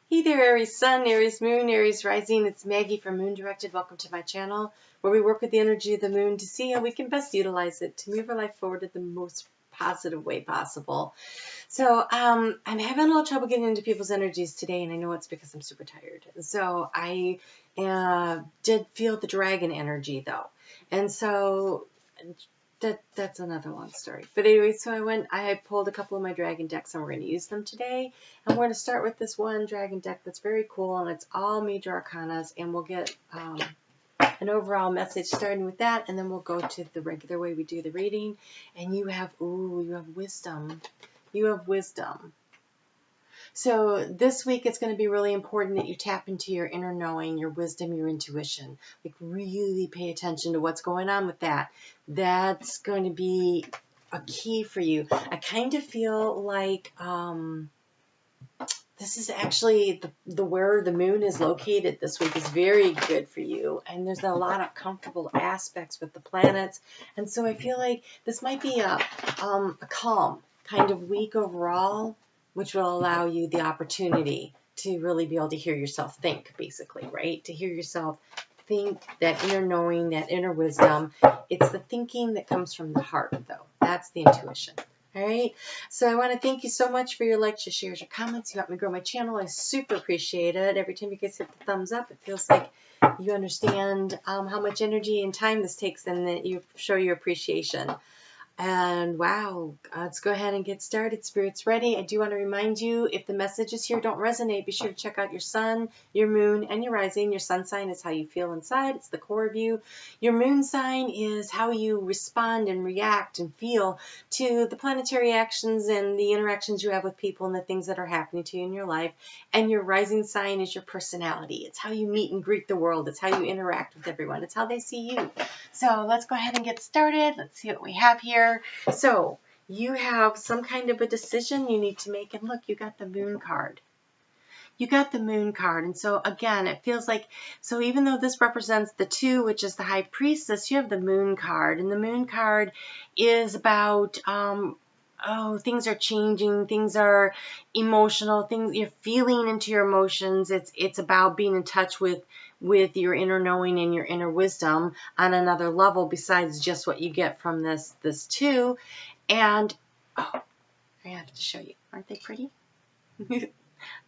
Hey there, Aries Sun, Aries Moon, Aries Rising. It's Maggie from Moon Directed. Welcome to my channel, where we work with the energy of the moon to see how we can best utilize it to move our life forward in the most positive way possible. So I'm having a little trouble getting into people's energies today, and I know it's because I'm super tired. So I did feel the dragon energy, though. And so that's another long story. But anyway, so I pulled a couple of my dragon decks, and we're going to use them today. And we're going to start with this one dragon deck that's very cool, and it's all major arcanas, and we'll get an overall message starting with that, and then we'll go to the regular way we do the reading. And you have wisdom. You have wisdom. So this week it's going to be really important that you tap into your inner knowing, your wisdom, your intuition. Like really pay attention to what's going on with that. That's going to be a key for you. I kind of feel like this is actually the where the moon is located this week is very good for you. And there's a lot of comfortable aspects with the planets. And so I feel like this might be a calm kind of week overall, which will allow you the opportunity to really be able to hear yourself think, basically, right? To hear yourself think, that inner knowing, that inner wisdom. It's the thinking that comes from the heart, though. That's the intuition. All right. So I want to thank you so much for your likes, your shares, your comments. You help me grow my channel. I super appreciate it. Every time you guys hit the thumbs up, it feels like you understand how much energy and time this takes, and that you show your appreciation. And wow, let's go ahead and get started. Spirit's ready. I do want to remind you, if the messages here don't resonate, be sure to check out your sun, your moon, and your rising. Your sun sign is how you feel inside. It's the core of you. Your moon sign is how you respond and react and feel to the planetary actions and the interactions you have with people and the things that are happening to you in your life. And your rising sign is your personality. It's how you meet and greet the world. It's how you interact with everyone. It's how they see you. So let's go ahead and get started. Let's see what we have here. So you have some kind of a decision you need to make, and look, you got the moon card. You got the moon card, and so again, it feels like, so even though this represents the 2, which is the high priestess, you have the moon card, and the moon card is about things are changing, things are emotional, things you're feeling into your emotions. It's about being in touch with your inner knowing and your inner wisdom on another level besides just what you get from this 2. And I have to show you. Aren't they pretty?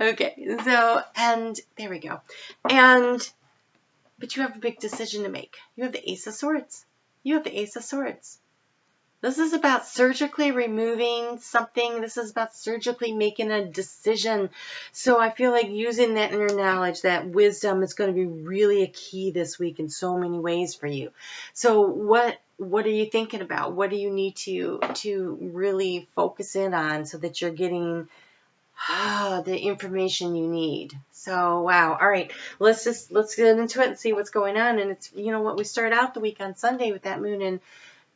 Okay, so, and there we go. But you have a big decision to make. You have the Ace of Swords. You have the Ace of Swords. This is about surgically removing something. This is about surgically making a decision. So I feel like using that inner knowledge, that wisdom, is going to be really a key this week in so many ways for you. So what are you thinking about? What do you need to really focus in on so that you're getting the information you need? So wow. All right, let's get into it and see what's going on. And it's, you know what, we start out the week on Sunday with that moon in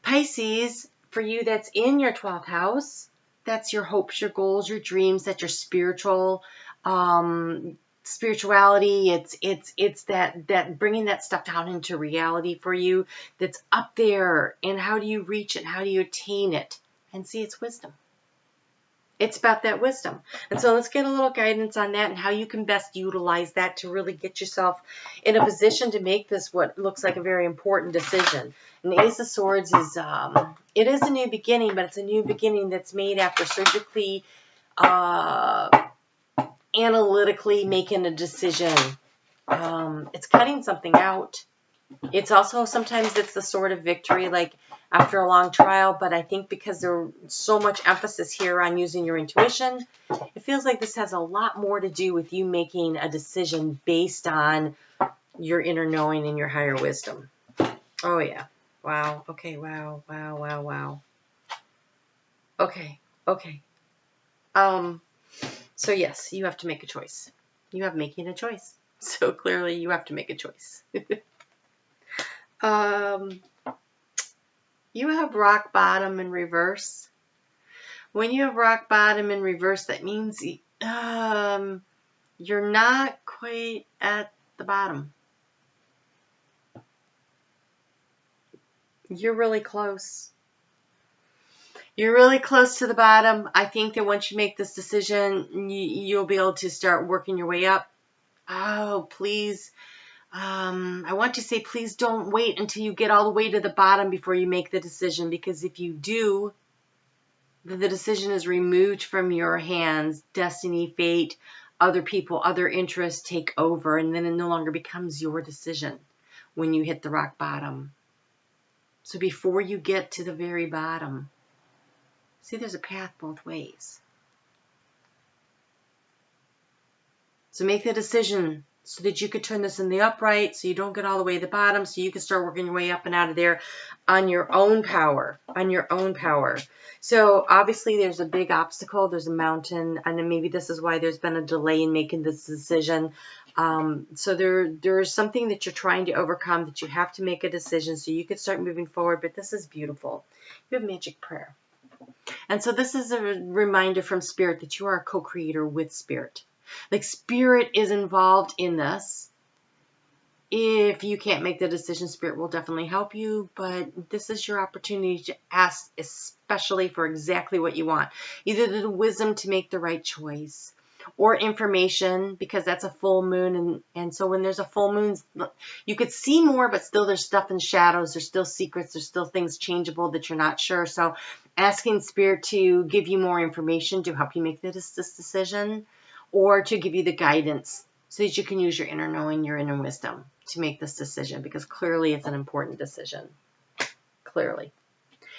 Pisces. For you, that's in your 12th house. That's your hopes, your goals, your dreams. That's your spiritual spirituality. It's that bringing that stuff down into reality for you. That's up there. And how do you reach it? How do you attain it? And see, it's wisdom. It's about that wisdom. And so let's get a little guidance on that and how you can best utilize that to really get yourself in a position to make this what looks like a very important decision. And the Ace of Swords is, it is a new beginning, but it's a new beginning that's made after surgically, analytically making a decision. It's cutting something out. It's also, sometimes it's the sword of victory, like after a long trial, but I think because there's so much emphasis here on using your intuition, it feels like this has a lot more to do with you making a decision based on your inner knowing and your higher wisdom. Oh yeah. Wow. Okay. Wow. Wow. Wow. Wow. Okay. Okay. So yes, you have to make a choice. You have making a choice. So clearly you have to make a choice. You have rock bottom in reverse. When you have rock bottom in reverse, that means you're not quite at the bottom. You're really close. You're really close to the bottom. I think that once you make this decision, you'll be able to start working your way up. Oh, please. I want to say, please don't wait until you get all the way to the bottom before you make the decision, because if you do, the decision is removed from your hands. Destiny, fate, other people, other interests take over, and then it no longer becomes your decision when you hit the rock bottom. So before you get to the very bottom, see, there's a path both ways. So make the decision so that you could turn this in the upright, so you don't get all the way to the bottom, so you can start working your way up and out of there on your own power, So obviously there's a big obstacle, there's a mountain, and then maybe this is why there's been a delay in making this decision. So there's something that you're trying to overcome, that you have to make a decision so you can start moving forward, but this is beautiful. You have magic prayer. And so this is a reminder from Spirit that you are a co-creator with Spirit. Like, Spirit is involved in this. If you can't make the decision, Spirit will definitely help you, but this is your opportunity to ask especially for exactly what you want. Either the wisdom to make the right choice, or information, because that's a full moon, and so when there's a full moon, you could see more, but still there's stuff in shadows, there's still secrets, there's still things changeable that you're not sure. So asking Spirit to give you more information to help you make this decision, or to give you the guidance so that you can use your inner knowing, your inner wisdom to make this decision, because clearly it's an important decision. Clearly.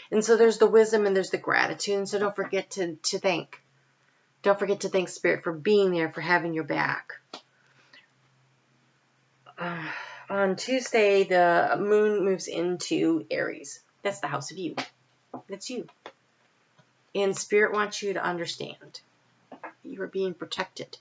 And so there's the wisdom and there's the gratitude. And so don't forget to thank. Don't forget to thank Spirit for being there, for having your back. On Tuesday, the moon moves into Aries. That's the house of you. That's you. And Spirit wants you to understand you are being protected.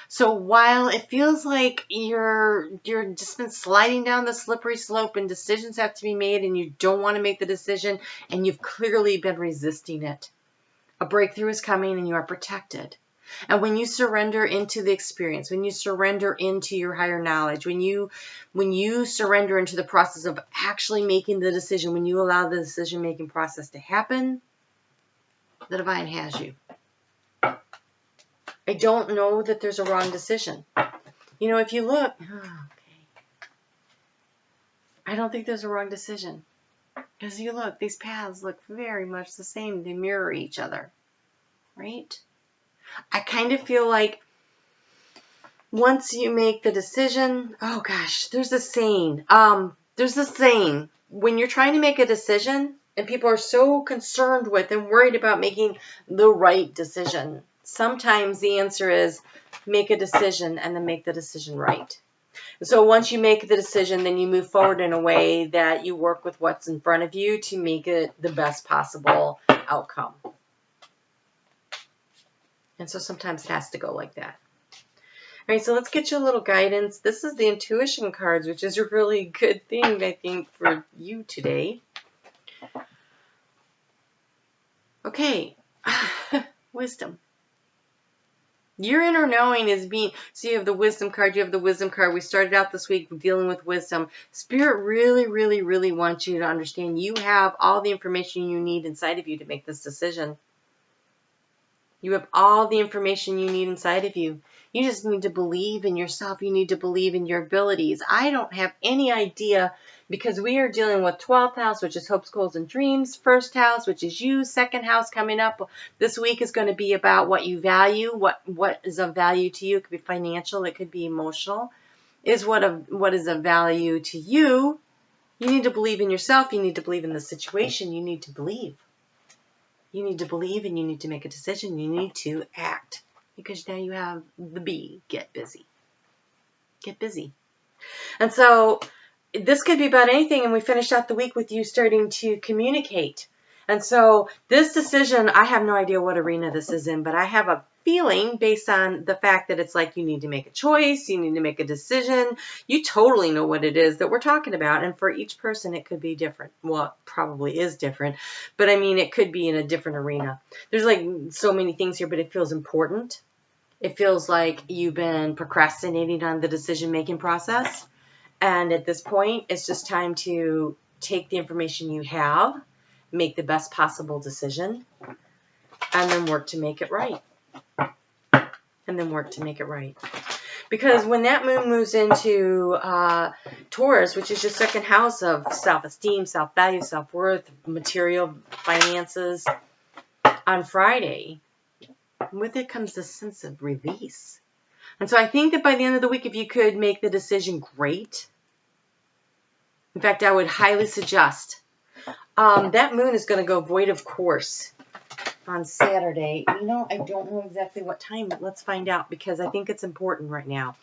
So while it feels like you're just been sliding down the slippery slope and decisions have to be made and you don't want to make the decision and you've clearly been resisting it, a breakthrough is coming and you are protected. And when you surrender into the experience, when you surrender into your higher knowledge, when you surrender into the process of actually making the decision, when you allow the decision-making process to happen, the divine has you. I don't know that there's a wrong decision. You know, if you look, I don't think there's a wrong decision. Because you look, these paths look very much the same. They mirror each other, right? I kind of feel like once you make the decision, oh gosh, there's a saying. When you're trying to make a decision and people are so concerned with and worried about making the right decision, sometimes the answer is make a decision and then make the decision right. So once you make the decision, then you move forward in a way that you work with what's in front of you to make it the best possible outcome. And so sometimes it has to go like that. All right, so let's get you a little guidance. This is the intuition cards, which is a really good thing, I think, for you today. Okay, wisdom. Your inner knowing is being, so you have the wisdom card, We started out this week dealing with wisdom. Spirit really, really, really wants you to understand you have all the information you need inside of you to make this decision. You have all the information you need inside of you. You just need to believe in yourself. You need to believe in your abilities. I don't have any idea, because we are dealing with 12th house, which is hopes, goals, and dreams. First house, which is you. Second house coming up this week is going to be about what you value, what is of value to you. It could be financial. It could be emotional. What is of value to you. You need to believe in yourself. You need to believe in the situation. You need to believe. You need to believe, and you need to make a decision. You need to act, because now you have the B, get busy. Get busy. And so this could be about anything, and we finished out the week with you starting to communicate. And so this decision, I have no idea what arena this is in, but I have a feeling based on the fact that it's like you need to make a choice, you need to make a decision. You totally know what it is that we're talking about, and for each person it could be different. Well, it probably is different, but I mean it could be in a different arena. There's like so many things here, but it feels important. It feels like you've been procrastinating on the decision-making process, and at this point it's just time to take the information you have make the best possible decision, and then work to make it right. And then work to make it right. Because when that moon moves into Taurus, which is your second house of self-esteem, self-value, self-worth, material, finances, on Friday, with it comes this sense of release. And so I think that by the end of the week, if you could make the decision, great. In fact, I would highly suggest. That moon is going to go void of course on Saturday. You know, I don't know exactly what time, but let's find out, because I think it's important right now.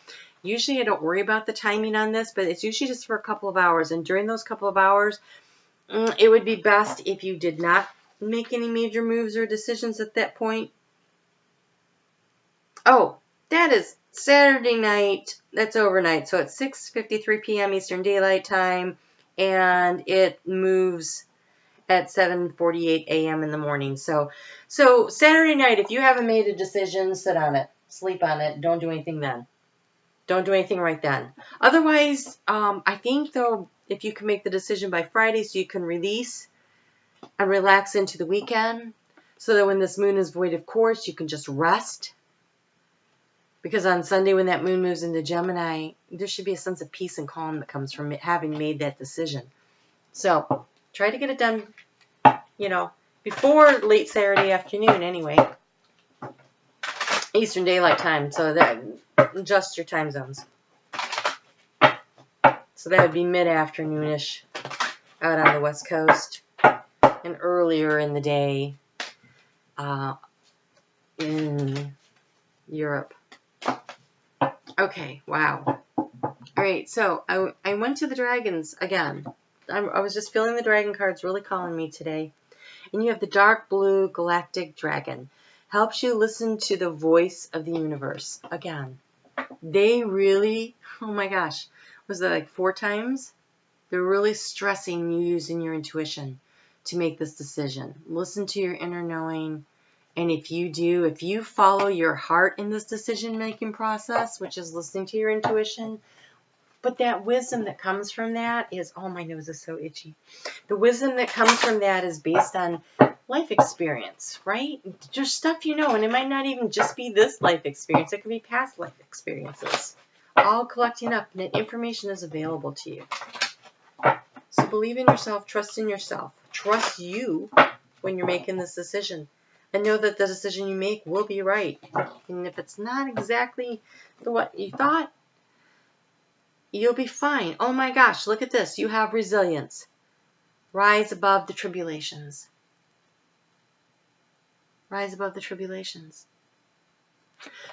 Usually I don't worry about the timing on this, but it's usually just for a couple of hours. And during those couple of hours, it would be best if you did not make any major moves or decisions at that point. Oh, that is Saturday night. That's overnight. So it's 6:53 p.m. Eastern Daylight Time, and it moves at 7:48 a.m. in the morning. So Saturday night, if you haven't made a decision, sit on it, sleep on it. Don't do anything then. Don't do anything right then. Otherwise, I think, though, if you can make the decision by Friday so you can release and relax into the weekend, so that when this moon is void of course, you can just rest. Because on Sunday, when that moon moves into Gemini, there should be a sense of peace and calm that comes from having made that decision. So try to get it done, you know, before late Saturday afternoon anyway. Eastern Daylight Time, so that adjust your time zones. So that would be mid-afternoonish out on the West Coast, and earlier in the day in Europe. Okay, wow. All right, so I went to the dragons again. I was just feeling the dragon cards really calling me today. And you have the dark blue galactic dragon. Helps you listen to the voice of the universe. Again, they really, oh my gosh, was it like 4 times? They're really stressing you using your intuition to make this decision. Listen to your inner knowing. And if you follow your heart in this decision-making process, which is listening to your intuition, but that wisdom that comes from that is, oh, my nose is so itchy. The wisdom that comes from that is based on life experience, right? There's stuff you know, and it might not even just be this life experience. It could be past life experiences, all collecting up, and that information is available to you. So believe in yourself, trust in yourself, trust you when you're making this decision. And know that the decision you make will be right. And if it's not exactly what you thought, you'll be fine. Oh my gosh, look at this. You have resilience. Rise above the tribulations. Rise above the tribulations.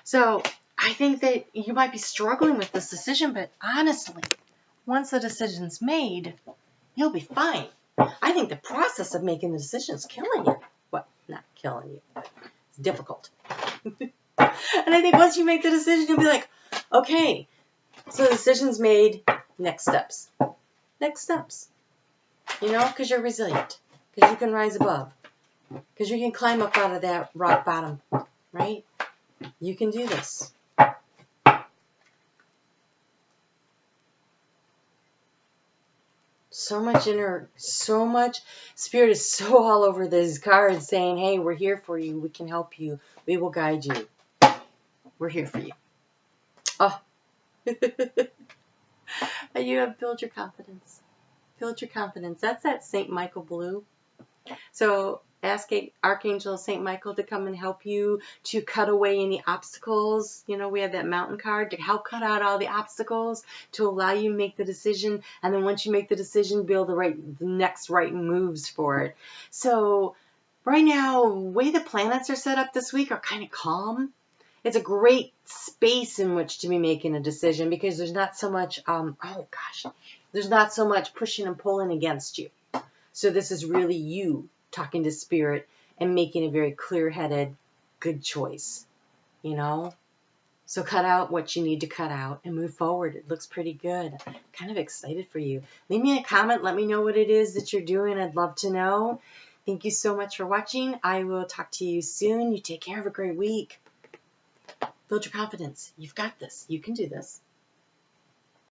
So I think that you might be struggling with this decision, but honestly, once the decision's made, you'll be fine. I think the process of making the decision is killing you. Well, not killing you, but it's difficult. And I think once you make the decision, you'll be like, okay, so the decision's made, next steps. Next steps. You know, because you're resilient. Because you can rise above. Because you can climb up out of that rock bottom, right? You can do this. So much spirit is so all over these cards saying, hey, we're here for you. We can help you. We will guide you. We're here for you. Oh. You have build your confidence. Build your confidence. That's that St. Michael blue. So ask Archangel St. Michael to come and help you to cut away any obstacles. You know, we have that mountain card to help cut out all the obstacles to allow you to make the decision. And then once you make the decision, build the next right moves for it. So right now, the way the planets are set up this week are kind of calm. It's a great space in which to be making a decision because there's not so much, there's not so much pushing and pulling against you. So this is really you talking to spirit and making a very clear-headed, good choice, you know? So cut out what you need to cut out and move forward. It looks pretty good. I'm kind of excited for you. Leave me a comment. Let me know what it is that you're doing. I'd love to know. Thank you so much for watching. I will talk to you soon. You take care. Have a great week. Build your confidence. You've got this. You can do this.